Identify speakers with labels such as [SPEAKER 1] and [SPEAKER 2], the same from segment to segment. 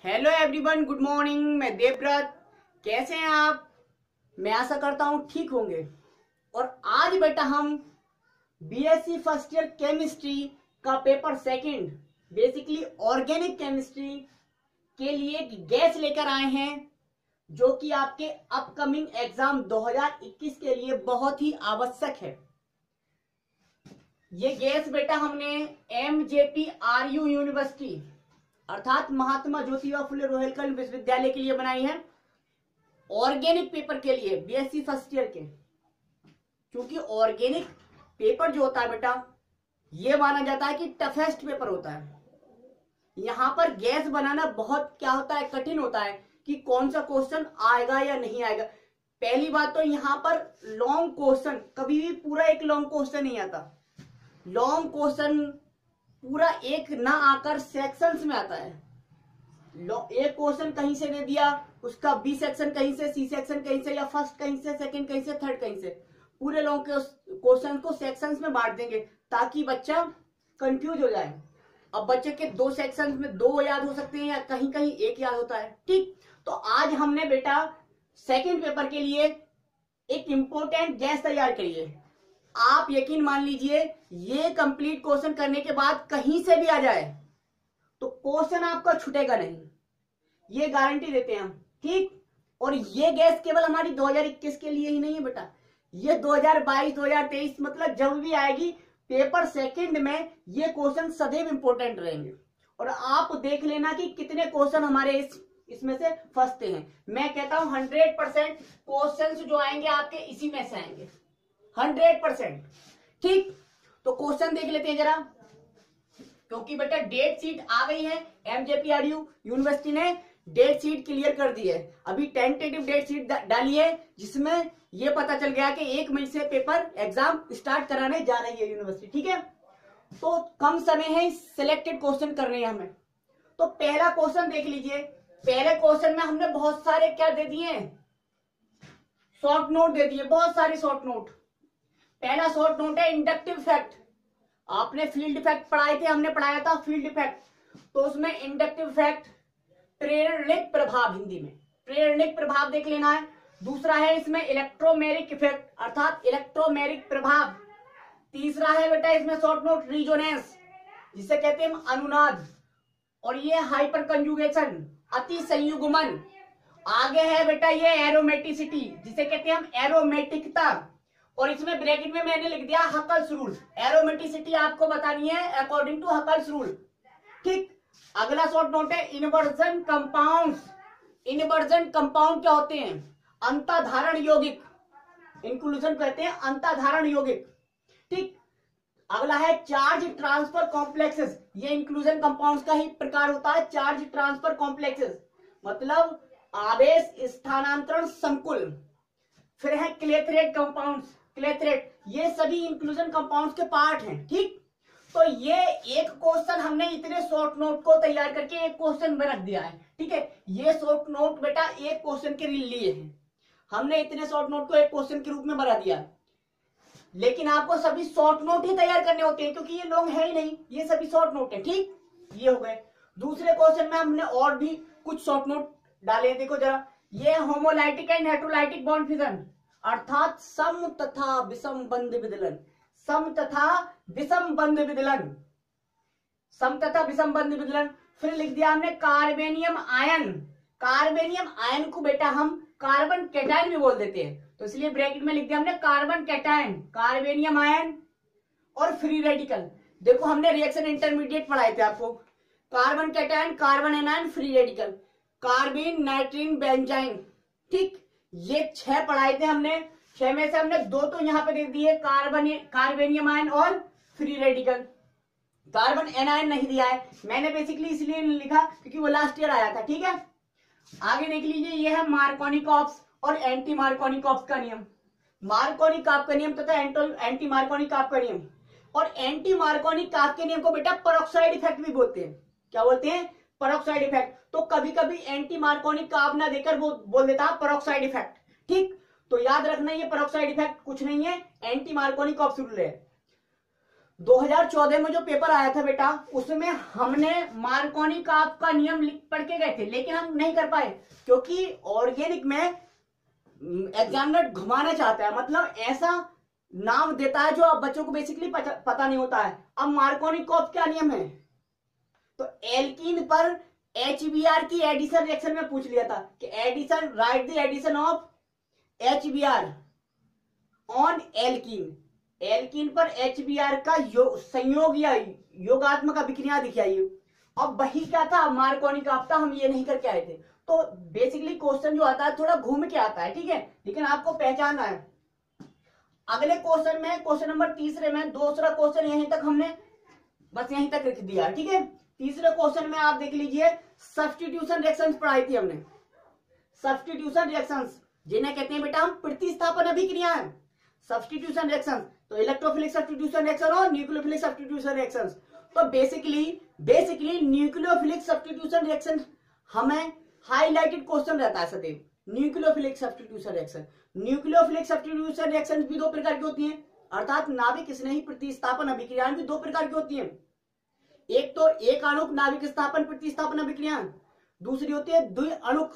[SPEAKER 1] Hello everyone, good morning. मैं देवव्रत। कैसे हैं आप? मैं आशा करता हूं ठीक होंगे। और आज बेटा हम बीएससी फर्स्ट ईयर केमिस्ट्री का paper second, basically organic chemistry के लिए गैस लेकर आए हैं, जो कि आपके अपकमिंग एग्जाम 2021 के लिए बहुत ही आवश्यक है। ये गैस बेटा हमने MJPRU यूनिवर्सिटी अर्थात महात्मा ज्योतिबा फुले रोहिलखंड विश्वविद्यालय के लिए बनाई है, ऑर्गेनिक पेपर के लिए, बीएससी फर्स्ट ईयर के। क्योंकि ऑर्गेनिक पेपर जो होता है बेटा, ये माना जाता है कि टफेस्ट पेपर होता है। यहां पर गैस बनाना बहुत क्या होता है, कठिन होता है कि कौन सा क्वेश्चन आएगा या नहीं आएगा। पहली बात तो यहाँ पर लॉन्ग क्वेश्चन, कभी भी पूरा एक लॉन्ग क्वेश्चन नहीं आता। लॉन्ग क्वेश्चन पूरा एक ना आकर सेक्शंस में आता है। एक क्वेश्चन कहीं से दे दिया, उसका बी सेक्शन कहीं से, सी सेक्शन कहीं से, या फर्स्ट कहीं से, सेकंड कहीं से, थर्ड कहीं से। पूरे लॉन्ग क्वेश्चन को सेक्शंस में बांट देंगे ताकि बच्चा कंफ्यूज हो जाए। अब बच्चे के दो सेक्शंस में दो याद हो सकते हैं या कहीं कहीं एक याद होता है। ठीक, तो आज हमने बेटा सेकंड पेपर के लिए एक इंपॉर्टेंट गैस तैयार करी है। आप यकीन मान लीजिए, ये कंप्लीट क्वेश्चन करने के बाद कहीं से भी आ जाए तो क्वेश्चन आपका छूटेगा नहीं, ये गारंटी देते हैं हम। ठीक, और ये गैस केवल हमारी 2021 के लिए ही नहीं है बेटा, ये 2022, 2023 मतलब जब भी आएगी पेपर सेकंड में ये क्वेश्चन सदैव इंपॉर्टेंट रहेंगे। और आप देख लेना कि कितने क्वेश्चन हमारे इसमें से फंसते हैं। मैं कहता हूं 100% क्वेश्चन जो आएंगे आपके इसी में से आएंगे, 100%। ठीक, तो क्वेश्चन देख लेते हैं जरा, क्योंकि बेटा डेट शीट आ गई है। MJPRU यूनिवर्सिटी ने डेट शीट क्लियर कर दी है। अभी टेंटेटिव डेट शीट डाली है, जिसमें यह पता चल गया कि 1 मई से पेपर एग्जाम स्टार्ट कराने जा रही है यूनिवर्सिटी। ठीक है, तो कम समय है, सिलेक्टेड क्वेश्चन करने हैं हमें। तो पहला क्वेश्चन देख लीजिए। पहले क्वेश्चन में हमने बहुत सारे क्या दे दिए, शॉर्ट नोट दे दिए, बहुत सारे शॉर्ट नोट। पहला शॉर्ट नोट है इंडक्टिव इफेक्ट। आपने फील्ड इफेक्ट पढ़ाए थे, हमने पढ़ाया था फील्ड इफेक्ट, तो उसमें इंडक्टिव इफेक्ट, प्रेरणिक प्रभाव, हिंदी में प्रेरणिक प्रभाव देख लेना है। दूसरा है इसमें इलेक्ट्रोमेरिक इफेक्ट अर्थात इलेक्ट्रोमेरिक प्रभाव। तीसरा है बेटा इसमें शॉर्ट नोट रिजोनेंस, जिसे कहते हैं अनुनाद। और ये हाइपर कंजुगेशन, अति संयुग्मन। आगे है बेटा ये एरोमेटिसिटी, जिसे कहते हैं हम एरोमेटिकता। और इसमें ब्रैकेट में मैंने लिख दिया हकल्स रूल। एरोमेटिसिटी आपको बतानी है अकॉर्डिंग टू हकल्स रूल। ठीक, अगला शॉर्ट नोट है इनवर्जन कंपाउंड्स। इनवर्जन कंपाउंड क्या होते हैं? अंतःधारण यौगिक, इंक्लूजन कहते हैं अंतःधारण यौगिक। ठीक, अगला है चार्ज ट्रांसफर कॉम्प्लेक्सेस। ये इंक्लूजन कंपाउंड्स का ही प्रकार होता है, चार्ज ट्रांसफर कॉम्प्लेक्सेस मतलब आवेश स्थानांतरण संकुल। फिर है क्लेथरेट कंपाउंड्स, क्लेथरेट, ये सभी इंक्लूजन कंपाउंड्स के पार्ट हैं। ठीक, तो ये एक क्वेश्चन हमने इतने शॉर्ट नोट को तैयार करके एक क्वेश्चन में रख दिया है। ठीक है, ये शॉर्ट नोट बेटा एक क्वेश्चन के लिए हैं, हमने इतने शॉर्ट नोट को एक क्वेश्चन के रूप में बना दिया। लेकिन आपको सभी शॉर्ट नोट ही तैयार करने होते हैं, क्योंकि ये लॉन्ग है ही नहीं, ये सभी शॉर्ट नोट है। ठीक, ये हो गए। दूसरे क्वेश्चन में हमने और भी कुछ शॉर्ट नोट डाले, देखो जरा। ये होमोलाइटिक एंड हेटेरोलाइटिक बॉन्ड फिजन अर्थात सम तथा विषम बंध विदलन, सम तथा विषम बंध विदलन, सम तथा विषम बंध विदलन। फिर लिख दिया हमने कार्बेनियम आयन। कार्बेनियम आयन को बेटा हम कार्बन कैटायन भी बोल देते हैं, तो इसलिए ब्रैकेट में लिख दिया हमने कार्बन कैटायन, कार्बेनियम आयन। और फ्री रेडिकल, देखो हमने रिएक्शन इंटरमीडिएट पढ़ाए थे आपको, carbon cation, carbon anion, free radical, carbene, nitrene, benzyne. ठीक, ये 6 पढ़ाए थे हमने। 6 में से हमने 2 तो यहाँ पे दे दिए, कार्बेनियम आयन और फ्री रेडिकल। कार्बन एनायन नहीं दिया है, मैंने बेसिकली इसलिए नहीं लिखा क्योंकि वो लास्ट ईयर आया था। ठीक है, आगे देख लीजिए, ये है मार्कोनी-कॉप्स और एंटी मार्कोनी-कॉप्स का नियम। मार्कोनी-कॉप्स का नियम तथा एंटी मार्कोनी-कॉप्स का नियम। और एंटी मार्कोनी-कॉप्स के नियम को बेटा पेरोक्साइड इफेक्ट भी बोलते हैं। क्या बोलते हैं? Peroxide effect. तो कभी कभी एंटी मार्कोनी-कॉप्स ना देकर वो बोल देता है पेरोक्साइड इफेक्ट। ठीक, तो याद रखना ये पेरोक्साइड इफेक्ट कुछ नहीं है, एंटी मार्कोनी-कॉप्स रूल है। 2014 में जो पेपर आया था बेटा, उसमें हमने मार्कोनी का नियम पढ़ के गए थे, लेकिन हम नहीं कर पाए क्योंकि ऑर्गेनिक में एग्जामिनर घुमाना चाहता है, मतलब ऐसा नाम देता है जो आप बच्चों को बेसिकली पता नहीं होता है। अब मार्कोनी का क्या नियम है, तो एल्कीन पर HBr की एडिशन रिएक्शन में पूछ लिया था कि addition, right the addition of HBr on alkene, alkene पर HBr का संयोग या योगात्मक अभिक्रिया दिखाइए। अब वही क्या था, मार्कोनी का था, हम ये नहीं करके आए थे। तो बेसिकली क्वेश्चन जो आता है थोड़ा घूम के आता है, ठीक है, लेकिन आपको पहचानना है। अगले क्वेश्चन में, क्वेश्चन नंबर 3 में, दूसरा क्वेश्चन यहीं तक हमने बस यहीं तक लिख दिया, ठीक है। तीसरे क्वेश्चन में आप देख लीजिए, सब्स्टिट्यूशन रिएक्शंस पढ़ाई थी हमने। सब्स्टिट्यूशन रिएक्शंस जिन्हें कहते हैं बेटा हम प्रतिस्थापन अभिक्रियाएं, सब्स्टिट्यूशन रिएक्शंस, तो इलेक्ट्रोफिलिक सब्स्टिट्यूशन रिएक्शन और न्यूक्लियोफिलिक सब्स्टिट्यूशन रिएक्शंस। तो बेसिकली न्यूक्लियोफिलिक सब्स्टिट्यूशन रिएक्शन हमें हाईलाइटेड क्वेश्चन रहता है सदैव, nucleophilic substitution reaction. Nucleophilic substitution reaction भी दो प्रकार की होती हैं, अर्थात नाभिक स्नेही प्रतिस्थापन अभिक्रियाएं भी दो प्रकार की होती हैं। एक तो एक अणुक नाभिक स्थापन प्रतिस्थापन अभिक्रियाएं, दूसरी होती है द्विअणुक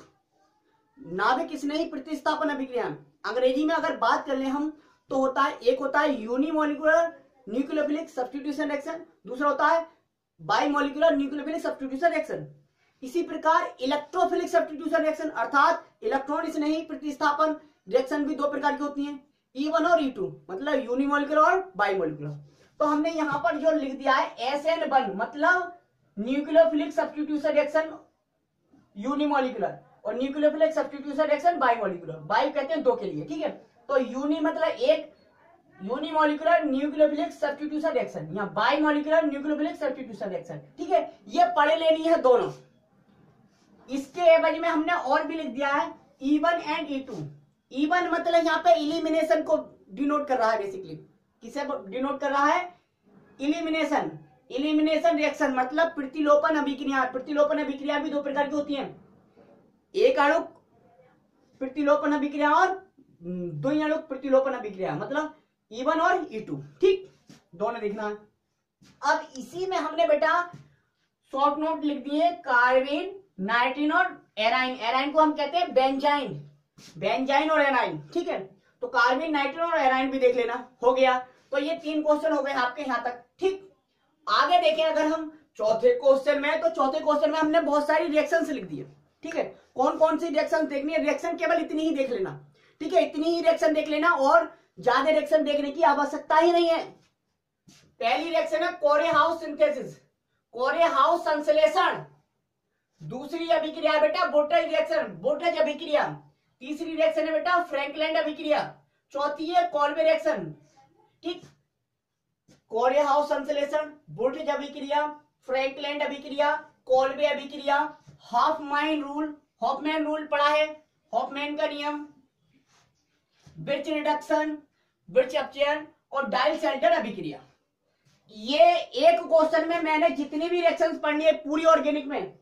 [SPEAKER 1] नाभिक स्नेही प्रतिस्थापन अभिक्रियाएं। अंग्रेजी में अगर बात कर ले हम तो होता है, एक होता है यूनिमोलिकुलर न्यूक्लियोफिलिक सब्स्टिट्यूशन रिएक्शन, दूसरा होता है बाइमोलिकुलर न्यूक्लियोफिलिक सब्स्टिट्यूशन रिएक्शन। इसी प्रकार इलेक्ट्रोफिलिक सब्स्टिट्यूशन रिएक्शन अर्थात इलेक्ट्रॉन स्नेही प्रतिस्थापन रिएक्शन भी दो प्रकार की होती हैं, E1 और E2, मतलब यूनिमोलिकुलर और बाइमोलिकुलर। तो हमने यहां पर जो लिख दिया है SN1 मतलब न्यूक्लियोफिलिक सब्स्टिट्यूशन रिएक्शन यूनिमोलिकुलर और न्यूक्लियोफिलिक सब्स्टिट्यूशन रिएक्शन बाइमोलिकुलर। बाइ कहते हैं दो के लिए, ठीक है। तो यूनि मतलब एक, यूनिमोलिकुलर न्यूक्लियोफिलिक सब्स्टिट्यूशन रिएक्शन, या बाइमोलिकुलर न्यूक्लियोफिलिक सब्स्टिट्यूशन रिएक्शन, ठीक है। ये पढ़े लेनी है दोनों। इसके एवज में हमने और भी लिख दिया है E1 एंड E2। E1 मतलब यहाँ पे इलिमिनेशन को डिनोट कर रहा है, बेसिकली किसे डिनोट कर रहा है, इलिमिनेशन। इलिमिनेशन रिएक्शन मतलब प्रतिलोपन अभिक्रिया। प्रतिलोपन अभिक्रिया भी दो प्रकार की होती हैं, एक अणुक प्रतिलोपन अभिक्रिया और द्विअणुक प्रतिलोपन अभिक्रिया, मतलब E1 और E2, ठीक, दोनों लिखना है। अब इसी में हमने बेटा शॉर्ट नोट लिख दिए, कार्बिन, नाइट्रीन और एराइन। एराइन को हम कहते हैं बेंजाइन, बेंजाइन और एराइन, ठीक है। तो कार्बिन, नाइट्रीन और एराइन भी देख लेना, हो गया। तो ये 3 क्वेश्चन हो गए आपके यहां तक, ठीक। आगे देखें अगर हम चौथे क्वेश्चन में, तो चौथे क्वेश्चन में हमने बहुत सारी रिएक्शंस लिख दी है, ठीक है। कौन कौन सी रिएक्शन देखनी है, रिएक्शन केवल इतनी ही देख लेना, ठीक है, इतनी ही रिएक्शन देख लेना और ज्यादा रिएक्शन देखने की आवश्यकता ही नहीं है। पहली रिएक्शन है कोरेहाउस सिंथेसिस, कोरेहाउस संश्लेषण। दूसरी अभिक्रिया है बेटा बोटज रिएक्शन, बोटज अभिक्रिया। तीसरी रिएक्शन है बेटा फ्रैंकलैंड अभिक्रिया। चौथी है कॉल्बे रिएक्शन, ठीक। कोरेहाउस संश्लेषण, बोटज अभिक्रिया, फ्रैंकलैंड अभिक्रिया, कॉल्बे अभिक्रिया, हॉफमैन रूल पढ़ा है, हॉफमैन का नियम, बिर्च रिडक्शन, बिर्च अपचयन और डाइल्ड-सेल्टर अभिक्रिया। ये एक क्वेश्चन में मैंने जितनी भी रिएक्शंस पढ़नी है पूरी ऑर्गेनिक में,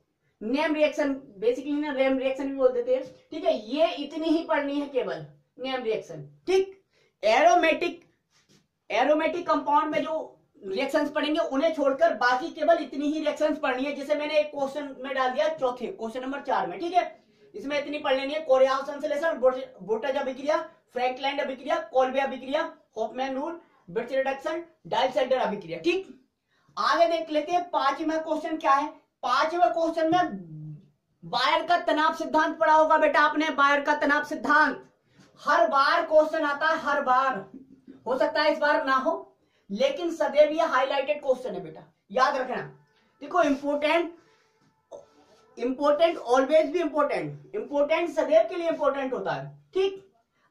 [SPEAKER 1] नेम रिएक्शन, बेसिकली ना रेम रिएक्शन भी बोल देते हैं, ठीक है, ये इतनी ही पढ़नी है केवल, नेम रिएक्शन, ठीक। एरोमेटिक कंपाउंड में जो रिएक्शंस पढ़ेंगे उन्हें छोड़कर बाकी केवल इतनी ही रिएक्शंस पढ़नी है, जिसे मैंने एक क्वेश्चन में डाल दिया चौथे क्वेश्चन नंबर 4 में, ठीक है। इसमें इतनी पढ़ लेनी है, कोरेहाउस संश्लेषण, बोटज अभिक्रिया, फ्रैंकलैंड अभिक्रिया, कॉल्बे अभिक्रिया, हॉफमैन रूल, बिर्च रिडक्शन, डाइल्ड-सेल्टर अभिक्रिया, ठीक। आगे देख लेते हैं 5वां क्वेश्चन क्या है। 5वें क्वेश्चन में बायर का तनाव सिद्धांत पढ़ा होगा बेटा आपने, बायर का तनाव सिद्धांत। हर बार क्वेश्चन आता है, हर बार, हो सकता है इस बार ना हो, लेकिन सदैव ये हाईलाइटेड क्वेश्चन है बेटा, याद रखना। देखो इंपोर्टेंट ऑलवेज भी इंपोर्टेंट सदैव के लिए इंपोर्टेंट होता है, ठीक।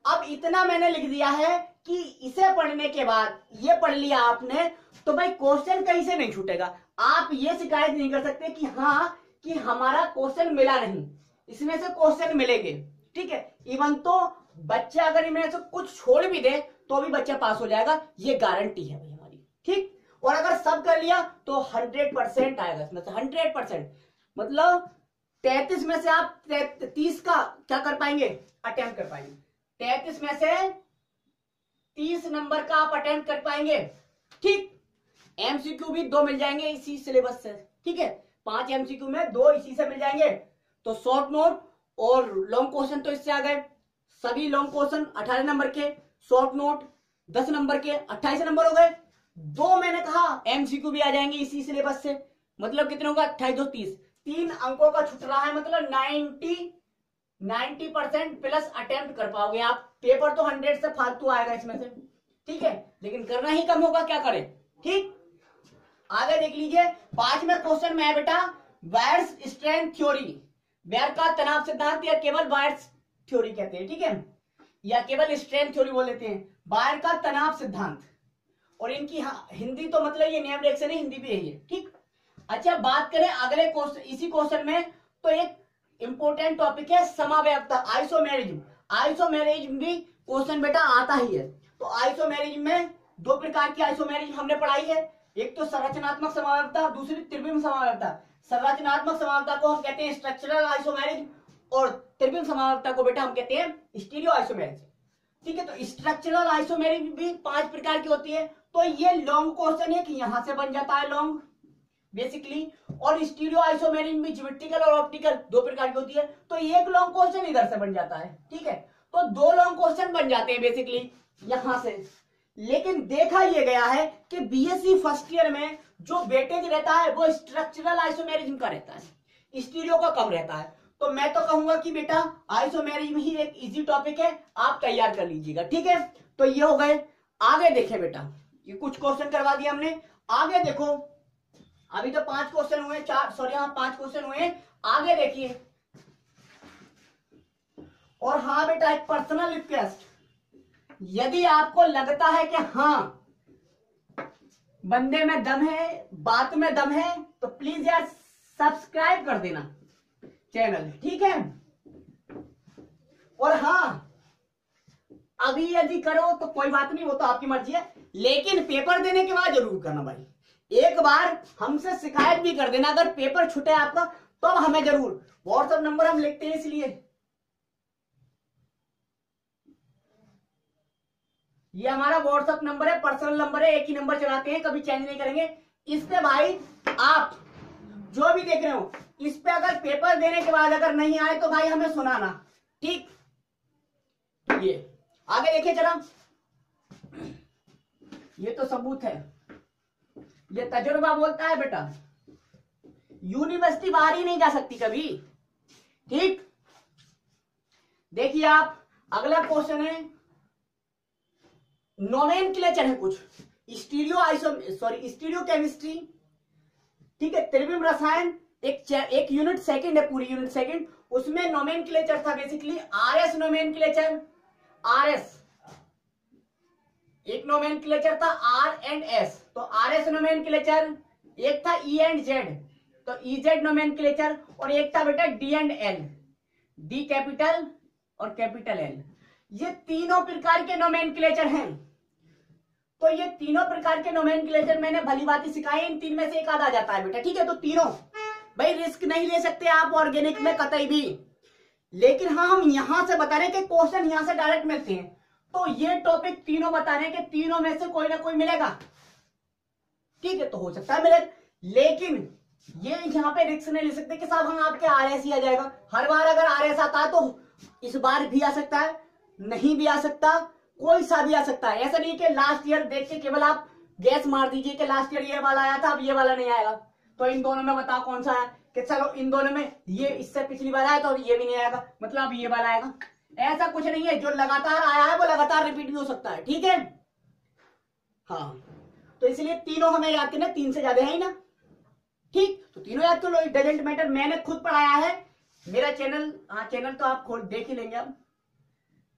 [SPEAKER 1] अब इतना मैंने लिख दिया है कि इसे पढ़ने के बाद, ये पढ़ लिया आपने तो भाई क्वेश्चन कहीं से नहीं छूटेगा। आप ये शिकायत नहीं कर सकते कि हाँ कि हमारा क्वेश्चन मिला नहीं, इसमें से क्वेश्चन मिलेंगे, ठीक है। इवन तो बच्चा अगर इनमें से कुछ छोड़ भी दे तो भी बच्चा पास हो जाएगा, ये गारंटी है भाई हमारी, ठीक। और अगर सब कर लिया तो 100% आएगा इसमें से, 100%, मतलब 33 में से आप 30 का क्या कर पाएंगे, अटेम्प्ट कर पाएंगे। 33 में से 30 नंबर का आप अटेम्प्ट कर पाएंगे, ठीक। एमसीक्यू भी 2 मिल जाएंगे इसी सिलेबस से, ठीक है। 5 एमसीक्यू में 2 इसी से मिल जाएंगे। तो शॉर्ट नोट और लॉन्ग क्वेश्चन तो इससे आ गए, सभी लॉन्ग क्वेश्चन 18 नंबर के, शॉर्ट नोट 10 नंबर के, 28 नंबर हो गए। 2 मैंने कहा एमसीक्यू भी आ जाएंगे इसी सिलेबस से, मतलब कितने होगा 28 2 30, 3 अंकों का छुट रहा है, मतलब 90% प्लस अटेम्प्ट कर पाओगे आप। पेपर तो 100 से फालतू आएगा इसमें से, ठीक है, लेकिन करना ही कम होगा, क्या करें, ठीक। आगे देख लीजिए 5वें क्वेश्चन में है बेटा बायर्स स्ट्रेंथ थ्योरी, बायर का तनाव सिद्धांत या केवल बायर्स थ्योरी कहते हैं, ठीक है, या केवल स्ट्रेंथ थ्योरी बोल देते हैं, बायर का तनाव सिद्धांत। और इनकी हिंदी तो मतलब ये नेम रिएक्शन है, हिंदी भी यही है, ठीक। अच्छा बात करें अगले क्वेश्चन, इसी क्वेश्चन में तो एक इंपॉर्टेंट टॉपिक है समावयवता, आइसोमेरिज्म। आइसोमेरिज्म भी क्वेश्चन बेटा आता ही है। तो आइसोमेरिज्म में 2 प्रकार की आइसोमेरिज्म हमने पढ़ाई है, एक तो संरचनात्मक समावयवता, दूसरी त्रिविम समावयवता। संरचनात्मक समावयवता को हम कहते हैं स्ट्रक्चरल आइसोमेरिज्म, और त्रिविम समावयवता को बेटा हम कहते हैं स्टीरियो आइसोमेरिज्म, ठीक है। तो स्ट्रक्चरल आइसोमेरिज्म भी 5 प्रकार की होती है। तो ये लॉन्ग क्वेश्चन है कि यहां से बन जाता है लॉन्ग बेसिकली, और स्टीरियो आइसोमेरिज्म भी ज्योमेट्रिकल और ऑप्टिकल 2 प्रकार की होती है। तो एक लॉन्ग क्वेश्चन इधर से बन जाता है, ठीक है। तो 2 लॉन्ग क्वेश्चन बन जाते हैं बेसिकली यहां से। लेकिन देखा यह गया है कि बीएससी फर्स्ट ईयर में जो वेटेज रहता है वो स्ट्रक्चरल आइसोमेरिज्म का रहता है, स्टीरियो का कम रहता है। तो मैं तो कहूंगा कि बेटा आइसोमेरिज्म ही एक इजी टॉपिक है, आप तैयार कर लीजिएगा, ठीक है। तो ये हो गए। आगे देखें बेटा, ये कुछ क्वेश्चन करवा दिया हमने। आगे देखो, अभी तो 5 क्वेश्चन हुए, 5 क्वेश्चन हुए। आगे देखिए, और हाँ बेटा एक पर्सनल रिक्वेस्ट, यदि आपको लगता है कि हाँ बंदे में दम है, बात में दम है, तो प्लीज यार सब्सक्राइब कर देना चैनल, ठीक है। और हाँ अभी यदि करो तो कोई बात नहीं, वो तो आपकी मर्जी है, लेकिन पेपर देने के बाद जरूर करना भाई। एक बार हमसे शिकायत भी कर देना अगर पेपर छूटे आपका, तो हमें जरूर, व्हाट्सएप नंबर हम लिखते हैं इसलिए, ये हमारा व्हाट्सएप नंबर है, पर्सनल नंबर है, एक ही नंबर चलाते हैं, कभी चेंज नहीं करेंगे। इस पे भाई आप जो भी देख रहे हो, इस पे अगर पेपर देने के बाद अगर नहीं आए तो भाई हमें सुनाना, ठीक। ये आगे देखिए जरा, ये तो सबूत है, ये तजुर्बा बोलता है बेटा, यूनिवर्सिटी बाहर ही नहीं जा सकती कभी, ठीक। देखिए आप, अगला क्वेश्चन है नोमेनक्लेचर है कुछ, स्टीरियो केमिस्ट्री, ठीक है, त्रिविम रसायन, एक यूनिट सेकंड है, पूरी यूनिट सेकंड, उसमें नोमेनक्लेचर था बेसिकली आरएस नोमेनक्लेचर, आरएस एक नोमेनक्लेचर था आर एंड एस, तो आरएस नोमेनक्लेचर, एक था ई एंड जेड, तो ईजेड नोमेनक्लेचर, और एक था बेटा D and L, D capital और कैपिटल एल। ये तीनों प्रकार के नोमेनक्लेचर हैं। तो ये तीनों प्रकार के नोमेनक्लेचर मैंने भली बात सिखाए, इन 3 में से एक आधा जाता है बेटा, ठीक है। तो तीनों भाई रिस्क नहीं ले सकते आप ऑर्गेनिक में कतई भी, लेकिन हाँ हम यहां से बता रहे हैं कि क्वेश्चन यहां से डायरेक्ट मिलते हैं। तो ये टॉपिक तीनों बता रहे हैं कि तीनों में से कोई ना कोई मिलेगा, ठीक है। तो हो सकता है मिले, लेकिन ये यहां पे रिस्क नहीं ले सकते कि साहब हम आपके आरएस ही आ जाएगा। हर बार अगर आरएस आता है तो इस बार भी आ सकता है, नहीं भी आ सकता, कोई सा भी आ सकता है। ऐसा नहीं कि लास्ट ईयर देख के केवल आप गैस मार दीजिए कि लास्ट ईयर ये वाला आया था अब ये वाला नहीं आएगा, तो इन दोनों में बताओ कौन सा है, कि चलो इन दोनों में ये इससे पिछली बार आया तो ये भी नहीं आएगा, मतलब ये वाला आएगा। ऐसा कुछ नहीं है, जो लगातार आया है वो लगातार रिपीट भी हो सकता है, ठीक है। हाँ तो इसलिए तीनों हमें याद करना, 3 से ज्यादा है ही ना, ठीक। तो तीनों याद कर लो, इट डजंट मैटर, मैंने खुद पढ़ाया है, मेरा चैनल, हाँ चैनल तो आप खोल देख ही लेंगे अब,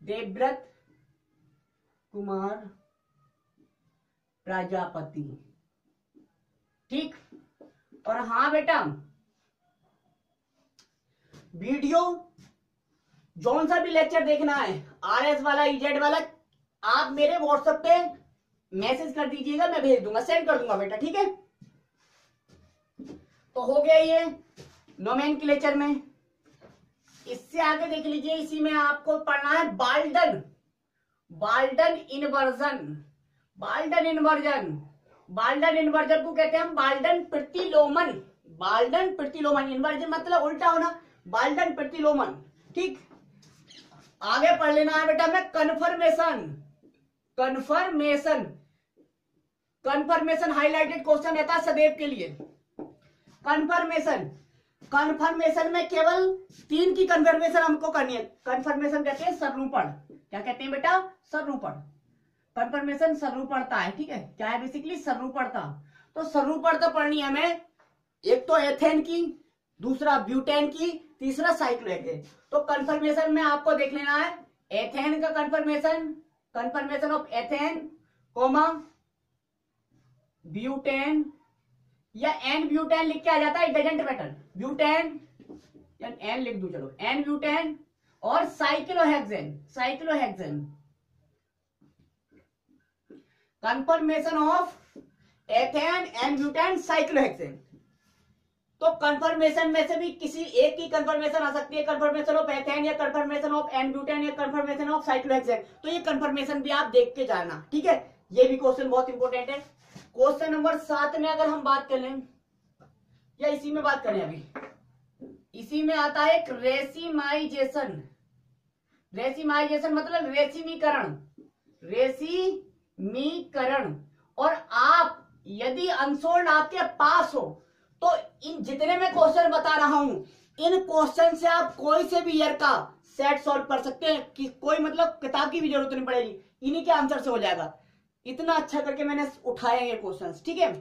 [SPEAKER 1] देवव्रत कुमार प्रजापति, ठीक। और हाँ बेटा वीडियो जौन सा भी लेक्चर देखना है, आरएस वाला ईजेड वाला, आप मेरे व्हाट्सएप पे मैसेज कर दीजिएगा, मैं भेज दूंगा, सेंड कर दूंगा बेटा, ठीक है। तो हो गया ये नोमेनक्लेचर में। इससे आगे देख लीजिए, इसी में आपको पढ़ना है बाल्डन इन्वर्जन, बाल्डन इन्वर्जन, बाल्डन इन्वर्जन को कहते हैं हम बाल्डन प्रतिलोमन। बाल्डन प्रतिलोमन, इन्वर्जन मतलब उल्टा होना, बाल्डन प्रतिलोमन। ठीक, आगे पढ़ लेना है बेटा में conformation. Conformation, conformation highlighted question रहता है सदैव के लिए। कन्फर्मेशन, कन्फर्मेशन में केवल 3 की कन्फर्मेशन हमको करनी है। कन्फर्मेशन कहते हैं सरूपण। क्या कहते हैं बेटा? सरूपण। कन्फर्मेशन सरूपणता है। ठीक है, क्या है बेसिकली? सरूपणता। तो सरूपणता पढ़नी है हमें, एक तो एथेन की, दूसरा ब्यूटेन की, तीसरा साइक्लोहेक्सेन। तो कन्फर्मेशन में आपको देख लेना है एथेन का conformation, conformation of ethane comma butane, या एन ब्यूटेन लिख के आ जाता है, इट डजंट मैटर। ब्यूटेन या एन लिख दू, चलो एन ब्यूटेन और cyclohexane. Cyclohexane conformation of ethane, n butane, cyclohexane. तो कन्फर्मेशन में से भी किसी एक की कन्फर्मेशन आ सकती है, कन्फर्मेशन ऑफ एथेन या कन्फर्मेशन ऑफ एन ब्यूटेन या कन्फर्मेशन ऑफ साइक्लोहेक्सेन। तो ये कन्फर्मेशन भी आप देख के जाना। ठीक है, ये भी क्वेश्चन बहुत इंपॉर्टेंट है। क्वेश्चन नंबर 7 में अगर हम बात कर लें, या इसी में बात करें, अभी इसी में आता है एक रेसिमाइजेशन। रेसिमाइजेशन मतलब रेसिमीकरण। रेसिमीकरण। और आप यदि अनसोल्ड आपके पास हो तो इन जितने मैं क्वेश्चन बता रहा हूं, इन क्वेश्चन से आप कोई से भी ईयर का सेट सॉल्व कर सकते हैं, कि कोई मतलब किताब की भी जरूरत नहीं पड़ेगी, इन्हीं के आंसर से हो जाएगा। इतना अच्छा करके मैंने उठाए ये क्वेश्चंस। ठीक है,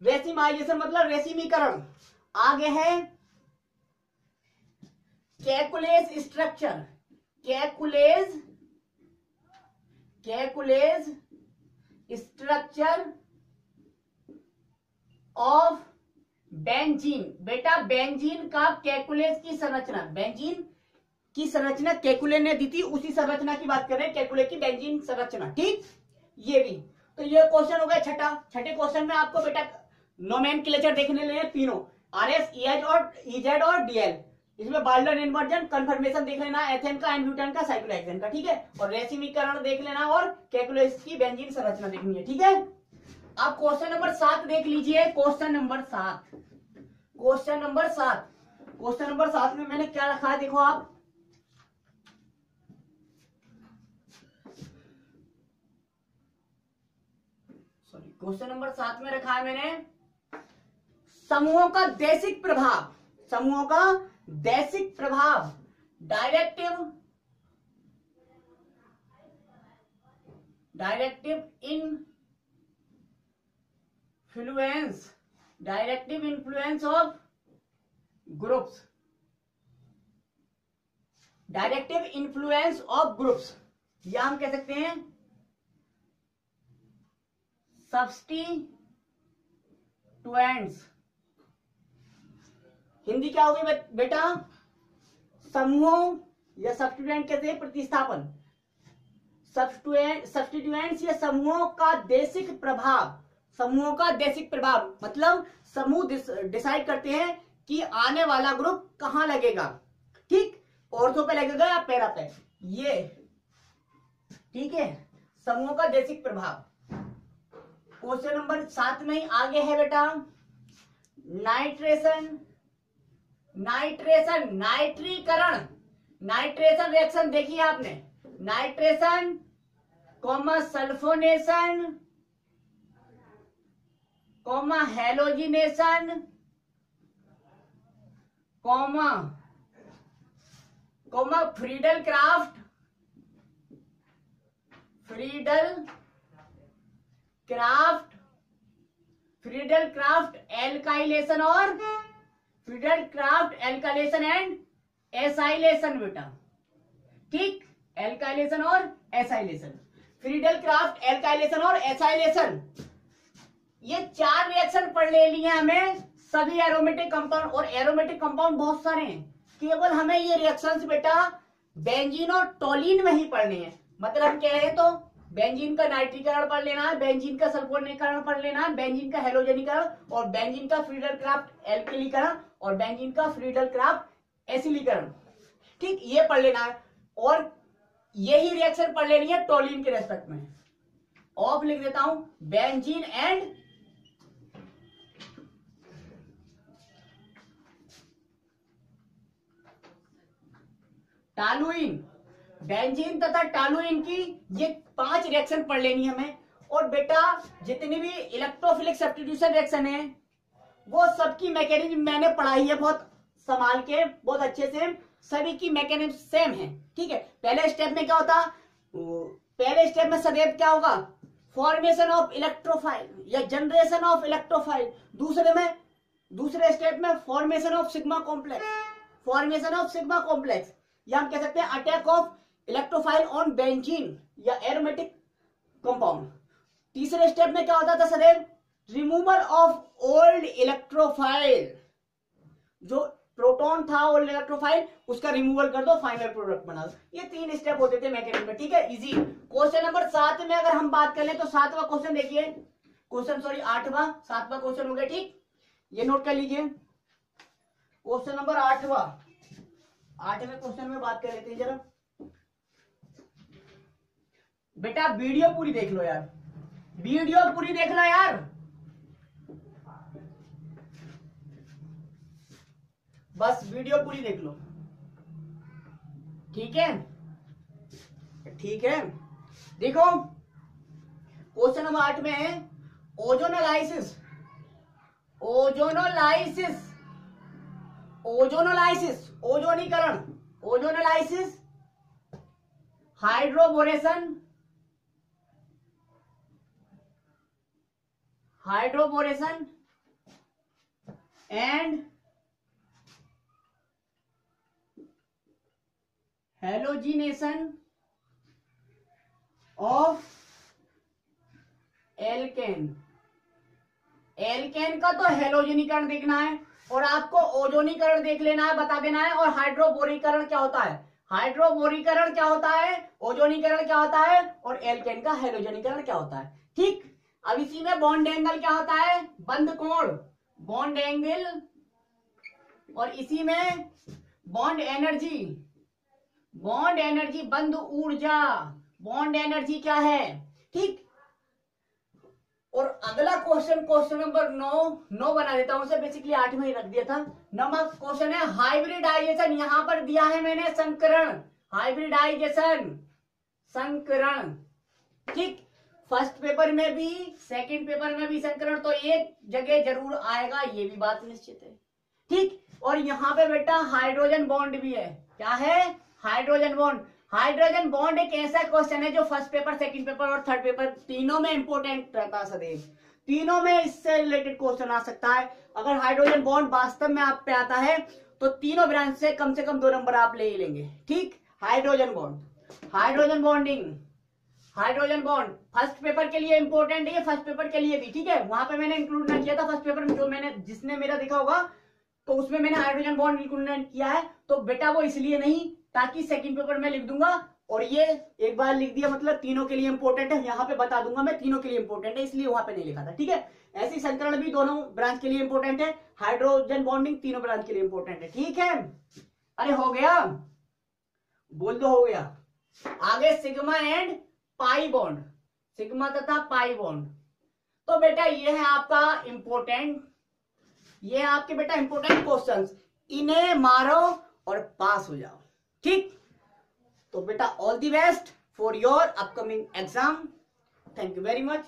[SPEAKER 1] रेसिमाइजेशन मतलब रेसिमीकरण। आगे है Kekule structure. Kekule structure of benzene. बेटा बेंजीन का कैकुलेज की संरचना, बेंजीन की संरचना कैकुले ने दी थी, उसी संरचना की बात कर रहे हैं, कैकुले की बेंजीन संरचना। ठीक, ये भी। तो ये क्वेश्चन हो गया छठा। छठे क्वेश्चन में आपको बेटा नोमेनक्लेचर देखने लिए तीनों, आरएस, ईजेड और डीएल। इसमें बाल्डन इन्वर्जन, कन्फर्मेशन देख लेना, एथेन का, एन ब्यूटेन का, साइक्लोहेक्सेन का। ठीक है, और रेसिमीकरण देख लेना और कैकुलेज की बेंजीन संरचना देखनी है। ठीक है, अब क्वेश्चन नंबर 7 देख लीजिए। Question number 7, question number 7, question number 7 में मैंने क्या रखा है देखो आप। सॉरी, क्वेश्चन नंबर 7 में रखा है मैंने समूहों का देशिक प्रभाव। समूहों का देशिक प्रभाव, directive influence, directive influence of groups. Directive influence of groups, या हम कह सकते हैं सब्स्टिट्यूएंट्स। हिंदी क्या होगी बेटा? समूहों, या सब्स्टिट्यूएंट कहते हैं प्रतिस्थापन। सब्स्टिट्यूएंट्स या समूहों का देशिक प्रभाव। समूहों का देशिक प्रभाव मतलब समूह डिसाइड करते हैं कि आने वाला ग्रुप कहां लगेगा। ठीक, ऑर्थो पे लगेगा या पैरा पे, ये। ठीक है, समूहों का देशिक प्रभाव। क्वेश्चन नंबर 7 में ही आगे है बेटा नाइट्रेशन, नाइट्रीकरण। नाइट्रेशन रिएक्शन देखिए आपने, nitration comma sulphonation comma halogenation comma Friedel Crafts alkylation और Friedel Crafts alkylation and acylation बेटा। ठीक, एल्काइलेशन और एसाइलेशन, फ्रीडल क्राफ्ट एल्काइलेशन और एसाइलेशन, ये 4 रिएक्शन पढ़ ले लिए हमें। सभी एरोमेटिक कंपाउंड, और एरोमेटिक कंपाउंड बहुत सारे हैं, केवल हमें ये रिएक्शंस बेटा बेंजीन और टोलिन में ही पढ़ने हैं। मतलब हम कह रहे हैं तो बेंजीन का नाइट्रीकरण पढ़ लेना है, बेंजीन का सल्फोनीकरण पढ़ लेना है, बेंजीन का हेलोजनीकरण, और बेंजीन का फ्रीडल क्राफ्ट एल्किलीकरण, और बेंजीन का फ्रीडल क्राफ्ट एसिलीकरण। ठीक, ये पढ़ लेना है। और यही रिएक्शन पढ़ लेनी है टोलिन के रेस्पेक्ट में। ऑफ लिख देता हूं बेंजीन एंड टालुइन। बेंजीन तथा टालुइन की ये 5 रिएक्शन पढ़ लेनी हमें। और बेटा जितनी भी इलेक्ट्रोफिलिक सब्स्टिट्यूशन रिएक्शन है वो सबकी मैकेनिज्म मैंने पढ़ाई है बहुत संभाल के, बहुत अच्छे से। सभी की मैकेनिज्म सेम है, ठीक है। पहले स्टेप में क्या होता, पहले स्टेप में सदैव क्या होगा, फॉर्मेशन ऑफ इलेक्ट्रोफाइल या जनरेशन ऑफ इलेक्ट्रोफाइल। दूसरे स्टेप में formation of sigma complex, formation of sigma complex, या हम कह सकते हैं attack of electrophile on benzene या एरोमेटिक कंपाउंड। तीसरे स्टेप में क्या होता था सदैव, रिमूवल ऑफ ओल्ड इलेक्ट्रोफाइल, जो प्रोटॉन था ओल्ड इलेक्ट्रोफाइल उसका रिमूवल कर दो, फाइनल प्रोडक्ट बना दो। ये 3 स्टेप होते थे मैकेनिज्म में, ठीक है, इजी। क्वेश्चन नंबर 7 में अगर हम बात कर लें तो 7वां क्वेश्चन देखिए, 7वां क्वेश्चन हो गया, ठीक। ये नोट कर लीजिए, क्वेश्चन नंबर 8वें क्वेश्चन में बात कर लेते हैं जरा। बेटा वीडियो पूरी देख लो यार, वीडियो पूरी देख लो यार, बस वीडियो पूरी देख लो, ठीक है, ठीक है। देखो क्वेश्चन नंबर 8 में है ओजोनोलाइसिस, ओजोनोलाइसिस, ओजोनोलाइसिस, ओजोनीकरण, ozonolysis, hydroboration, hydroboration and halogenation of alkene. Alkene का तो हेलोजनीकरण देखना है और आपको ओजोनीकरण देख लेना है, बता देना है। और हाइड्रोबोरीकरण क्या होता है, हाइड्रोबोरीकरण क्या होता है, ओजोनीकरण क्या होता है, और एल्केन का हेलोजनीकरण क्या होता है, ठीक। अब इसी में बॉन्ड एंगल क्या होता है, बंध कोण, बॉन्ड एंगल, और इसी में बॉन्ड एनर्जी, बॉन्ड एनर्जी, बंध ऊर्जा, बॉन्ड एनर्जी क्या है, ठीक। और अगला क्वेश्चन, क्वेश्चन नंबर 9 बना देता हूं, उसे बेसिकली 8 में ही रख दिया था। नंबर क्वेश्चन है हाइब्रिडाइजेशन, यहां पर दिया है मैंने संकरण, हाइब्रिडाइजेशन, संकरण, ठीक। फर्स्ट पेपर में भी सेकंड पेपर में भी संकरण तो एक जगह जरूर आएगा, ये भी बात निश्चित है, ठीक। और यहां पे बेटा हाइड्रोजन बॉन्ड भी है, क्या है, हाइड्रोजन बॉन्ड। हाइड्रोजन बॉन्ड एक ऐसा क्वेश्चन है जो फर्स्ट पेपर, सेकंड पेपर और थर्ड पेपर तीनों में इंपोर्टेंट रहता है सदैव, तीनों में इससे रिलेटेड क्वेश्चन आ सकता है। अगर हाइड्रोजन बॉन्ड वास्तव में आप पे आता है तो तीनों ब्रांच से कम 2 नंबर आप ले ही लेंगे, ठीक। Hydrogen bond, hydrogen bonding, hydrogen bond first paper के लिए इंपॉर्टेंट है, फर्स्ट पेपर के लिए भी, ठीक है। वहां पे मैंने इंक्लूड ना किया था फर्स्ट पेपर में, जो मैंने, जिसने मेरा देखा होगा तो उसमें मैंने हाइड्रोजन बॉन्ड इंक्लूड किया है। तो बेटा वो इसलिए नहीं, ताकि सेकंड पेपर में लिख दूंगा, और ये एक बार लिख दिया मतलब तीनों के लिए इंपॉर्टेंट है, यहाँ पे बता दूंगा मैं तीनों के लिए इंपॉर्टेंट है, इसलिए वहां पे नहीं लिखा था, ठीक है। ऐसी संकरण भी दोनों ब्रांच के लिए इंपॉर्टेंट है, हाइड्रोजन बॉन्डिंग तीनों ब्रांच के लिए इंपॉर्टेंट है, ठीक है। अरे हो गया, बोल दो हो गया। आगे sigma and pi bond, sigma तथा पाई बॉन्ड। तो बेटा ये है आपका इंपॉर्टेंट, ये आपके बेटा इंपॉर्टेंट क्वेश्चंस, इन्हें मारो और पास हो जाओ, ठीक। तो बेटा all the best for your upcoming exam, thank you very much.